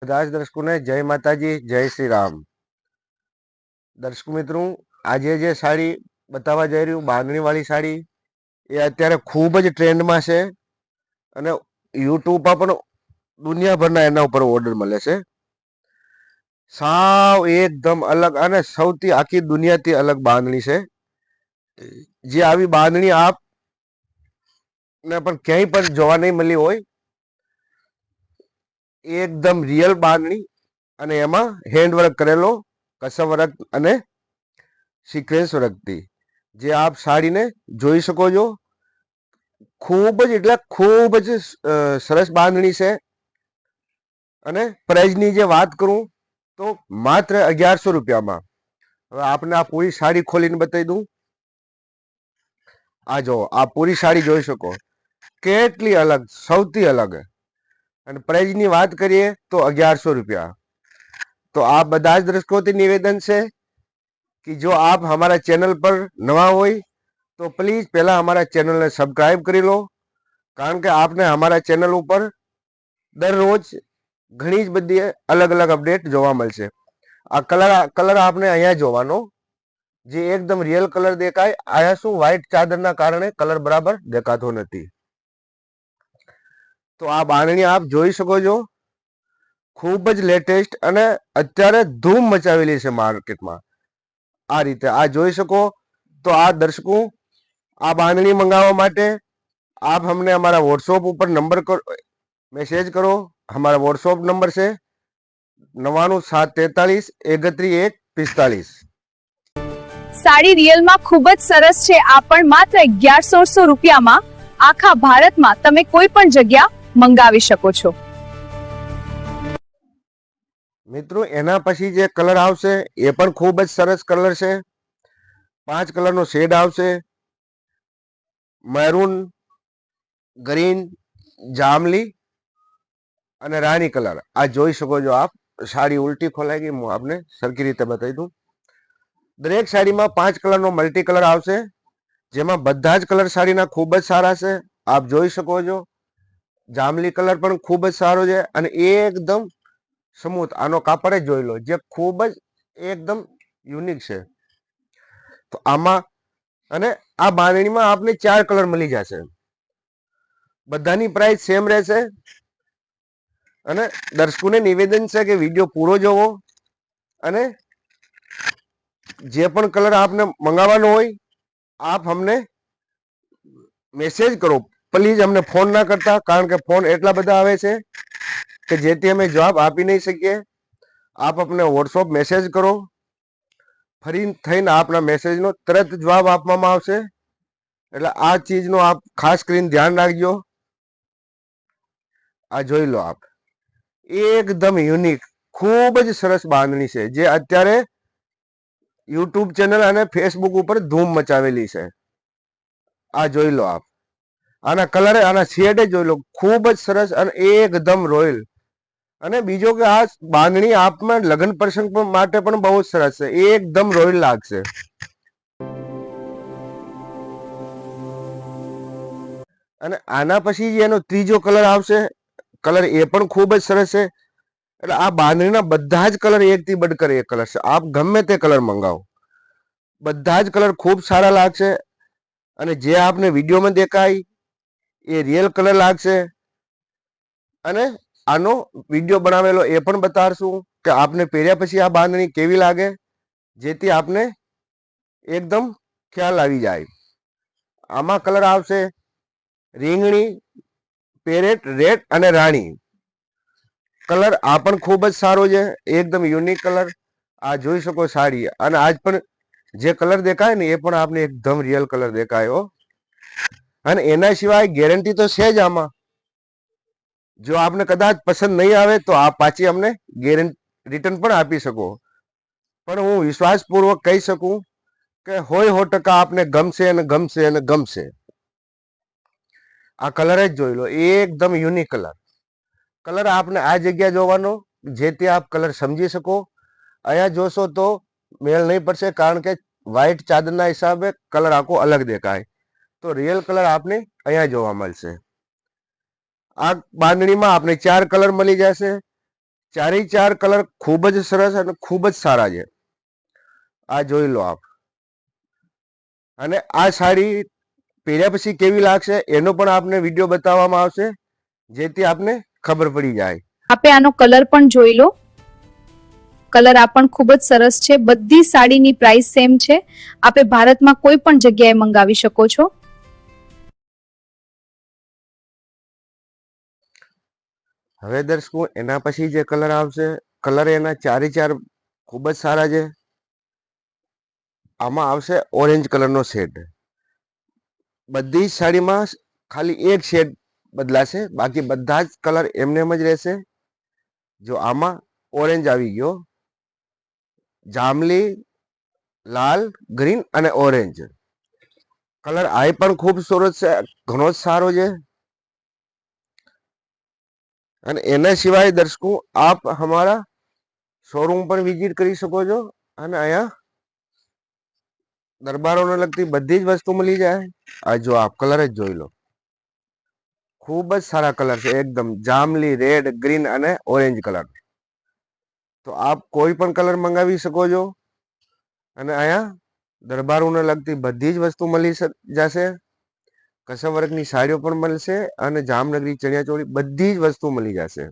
બધા જ દર્શકોને જય માતાજી, જય શ્રી રામ. દર્શક મિત્રો, આજે જે સાડી બતાવવા જઈ રહ્યું બાંધણી વાળી સાડી એ અત્યારે ખૂબ જ ટ્રેન્ડમાં છે અને યુટ્યુબ પર પણ દુનિયાભરના એના ઉપર ઓર્ડર મળે છે. સાવ એકદમ અલગ અને સૌથી આખી દુનિયાથી અલગ બાંધણી છે. જે આવી બાંધણી આપને પણ ક્યાંય પણ જોવા નહીં મળી હોય. એકદમ રિયલ બાંધણી અને એમાં હેન્ડવર્ક કરેલો કસમ વર્ક અને સિક્વેન્સ વર્કથી જે આપ સાડીને જોઈ શકો છો. ખૂબ જ એટલે ખૂબ જ સરસ બાંધણી છે. અને પ્રાઇઝની જે વાત કરું તો માત્ર 1100 રૂપિયામાં. હવે આપને આ પૂરી સાડી ખોલીને બતાવી દઉં. આ જો આ પૂરી સાડી જોઈ શકો, કેટલી અલગ, સૌથી અલગ. અને પ્રાઇઝની વાત કરીએ તો 1100 રૂપિયા. तो आप બધા જ દર્શકોથી નિવેદન છે कि जो आप हमारा चैनल पर नवा हो तो प्लीज पहला हमारा चैनल ने सब्सक्राइब कर लो, कारण के आपने हमारा चैनल ऊपर दररोज घनी ज बधी अलग अलग अपडेट જોવા મળશે. આ કલર આપને અહીંયા જોવાનો જે એકદમ રિયલ કલર દેખાય. આયા શું વ્હાઈટ ચાદરના કારણે કલર બરાબર દેખાતો નથી. તો આ બાંધણી આપ જોઈ શકો છો, ખૂબ જ લેટેસ્ટ અને અત્યારે ધૂમ મચાવેલી છે માર્કેટમાં. આ રીતે આ જોઈ શકો. તો આ દર્શકો, આ બાંધણી મંગાવવા માટે आप हमने हमारा व्हाट्सएप ऊपर नंबर कर मैसेज करो. हमारा व्हाट्सएप नंबर से 9973313145. સાડી રિયલમાં ખૂબ જ સરસ છે. આ પણ માત્ર 1100 રૂપિયામાં આખા ભારતમાં તમે કોઈ પણ જગ્યા મંગાવી શકો છો. મિત્રો, એના પછી જે કલર આવશે એ પણ ખૂબ જ સરસ કલર છે. 5 કલરનો શેડ આવશે: મેરૂન, ગ્રીન, જામલી અને રાણી કલર. આ જોઈ શકો છો આપ. સાડી ઉલટી ખોલાઈ ગઈ, હું આપને સરખી રીતે બતાવી દઉં. દરેક સાડીમાં 5 કલરનો મલ્ટી કલર આવશે, જેમાં બધા જ કલર સાડીના ખૂબ જ સારા છે. આપ જોઈ શકો છો. જામલી કલર પણ ખૂબ જ સારો છે અને એકદમ સ્મૂથ. આનો કાપડ જ જોઈ લો, જે ખૂબ જ એકદમ યુનિક છે. તો આમાં અને આ બાંધણીમાં આપને 4 કલર મળી જશે. બધાની પ્રાઇસ સેમ રહેશે. અને દર્શકોને નિવેદન છે કે વિડીયો પૂરો જોવો અને જે પણ કલર આપને મંગાવવાનો હોય આપ અમને મેસેજ કરો. પ્લીઝ અમને ફોન ના કરતા, કારણ કે ફોન એટલા બધા આવે છે કે જેથી અમે જવાબ આપી નહીં શકીએ. આપ અમને વોટ્સઅપ મેસેજ કરો, ફરી થઈને આપના મેસેજનો તરત જવાબ આપવામાં આવશે. એટલે આ ચીજનો આપ ખાસ કરીને ધ્યાન રાખજો. આ જોઈ લો આપ, એકદમ યુનિક, ખૂબ જ સરસ બાંધણી છે જે અત્યારે યુટ્યુબ ચેનલ અને ફેસબુક ઉપર ધૂમ મચાવેલી છે. આ જોઈ લો આપ. આના કલર, આના શેડ જોઈ લો, ખૂબ જ સરસ અને એકદમ રોયલ. અને બીજો કે આ બાંધણી આપમાં લગ્ન પ્રસંગ માટે પણ બહુ સરસ છે, એકદમ રોયલ લાગશે. અને આના પછી એનો ત્રીજો કલર આવશે. કલર એ પણ ખૂબ જ સરસ છે. એટલે આ બાંધણીના બધા જ કલર એકથી બડકર એક કલર છે. આપ ગમે તે કલર મંગાવો, બધા જ કલર ખૂબ સારા લાગશે. અને જે આપને વિડીયોમાં દેખાય એ રિયલ કલર લાગશે. અને આનો વિડીયો બનાવેલો એ પણ બતાડશું કે આપને પહેર્યા પછી આ બાંધણી કેવી લાગે, જેથી આપને એકદમ ખ્યાલ આવી જાય. આમાં કલર આવશે રીંગણી, પેરેટ, રેડ અને રાણી કલર. આ પણ ખૂબ જ સારો છે, એકદમ યુનિક કલર. આ જોઈ શકો સાડી. અને આજ પણ જે કલર દેખાય ને એ પણ આપને એકદમ રિયલ કલર દેખાયો. અને એના સિવાય ગેરંટી તો છે જ આમાં. જો આપને કદાચ પસંદ નહીં આવે તો આપ પાછી અમને રિટર્ન પણ આપી શકો. પણ હું વિશ્વાસપૂર્વક કહી શકું કે 100% આપને ગમશે અને ગમશે અને ગમશે. આ કલર જ જોઈ લો, એકદમ યુનિક કલર. કલર આપને આ જગ્યા જોવાનો, જેથી આપ કલર સમજી શકો. અહીંયા જોશો તો મેળ નહીં પડશે, કારણ કે વ્હાઈટ ચાદરના હિસાબે કલર આખો અલગ દેખાય. તો રિયલ કલર આપને અહીંયા જોવા મળશે. આ બાંધણીમાં આપણે 4 કલર મળી જશે. ચારે ચાર કલર ખૂબ જ સરસ અને ખૂબ જ સારા છે. આ જોઈ લો આપ. અને આ સાડી પહેર્યા પછી કેવી લાગશે એનો પણ આપને વિડીયો બતાવવામાં આવશે, જેથી આપને ખબર પડી જાય. આપે આનો કલર પણ જોઈ લો. કલર આ પણ ખૂબ જ સરસ છે. બધી સાડીની પ્રાઇસ સેમ છે. આપે ભારતમાં કોઈ પણ જગ્યાએ મંગાવી શકો છો. હવે દર્શકો એના પછી જે કલર આવશે, કલર એના ચારે ચાર ખૂબ જ સારા છે. આમાં આવશે ઓરેન્જ કલરનો શેડ. બધી જ સાડીમાં ખાલી એક શેડ બદલાશે, બાકી બધા જ કલર એમને એમ જ રહેશે. જો આમાં ઓરેન્જ આવી ગયો, જાંબલી, લાલ, ગ્રીન અને ઓરેન્જ કલર આ પણ ખૂબ સરસ છે, ઘણો જ સારો છે. અને એના સિવાય દર્શકો આપ હમારા શોરૂમ પર વિઝિટ કરી શકો છો. અને અહીંયા દરબારોને લગતી બધી જ વસ્તુ મળી જાય. આ જો આપ કલર જ જોઈ લો, ખૂબ જ સારા કલર છે, એકદમ જાંબલી, રેડ, ગ્રીન અને ઓરેન્જ કલર. તો આપ કોઈ પણ કલર મંગાવી શકો છો. અને અહીંયા દરબારોને લગતી બધી જ વસ્તુ મળી જશે. કસબ વર્કની સાડીઓ પણ મળશે અને જામનગરી ચણિયાચોળી બધી જ વસ્તુ મળી જશે.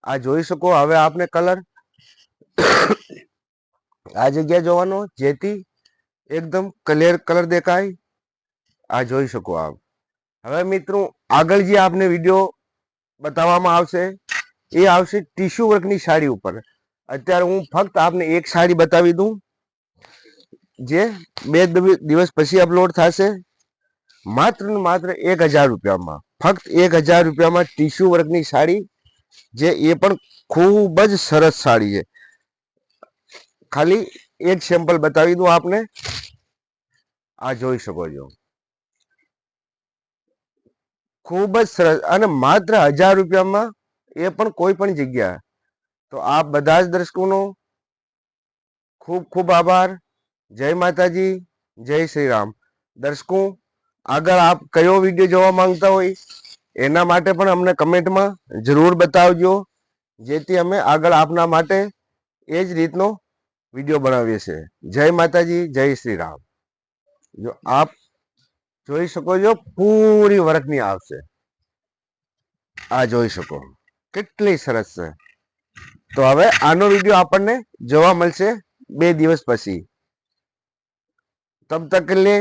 આ જોઈ શકો. હવે આપને કલર આ જગ્યા જોવાનો, જેથી એકદમ ક્લિયર કલર દેખાય. આ જોઈ શકો આપ. હવે મિત્રો આગળ જે આપને વિડીયો બતાવવામાં આવશે એ આવશે ટીશ્યુ વર્કની સાડી ઉપર. અત્યારે હું ફક્ત આપને એક સાડી બતાવી દઉં, જે 2 દિવસ પછી અપલોડ થશે. માત્ર ને માત્ર 1000 રૂપિયામાં, ફક્ત 1000 રૂપિયામાં ટીશ્યુ વર્કની સાડી, જે એ પણ ખૂબ જ સરસ સાડી છે. ખાલી એક સેમ્પલ બતાવી દઉં આપને. આ જોઈ શકો છો, ખૂબ જ સરસ અને માત્ર 1000 રૂપિયામાં, એ પણ કોઈ પણ જગ્યા. તો આ બધા જ દર્શકોનો ખૂબ ખૂબ આભાર. જય માતાજી, જય શ્રી રામ. દર્શકો આગળ આપ કયો વિડીયો જોવા માંગતા હોય એના માટે પણ અમને કમેન્ટમાં જરૂર બતાવજો, જેથી અમે આગળ આપના માટે એ જ રીતનો વિડીયો બનાવીએ છીએ. જય માતાજી, જય શ્રી રામ. જો આપ જોઈ શકો છો, પૂરી વર્કની આવશે. આ જોઈ શકો કેટલી સરસ છે. તો હવે આનો વિડીયો આપણને જોવા મળશે 2 દિવસ પછી. તબ તક કે લીએ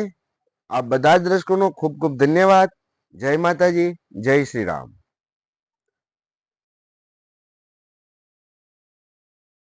આ બધા જ દર્શકોનો ખૂબ ખૂબ ધન્યવાદ. જય માતાજી, જય શ્રી રામ.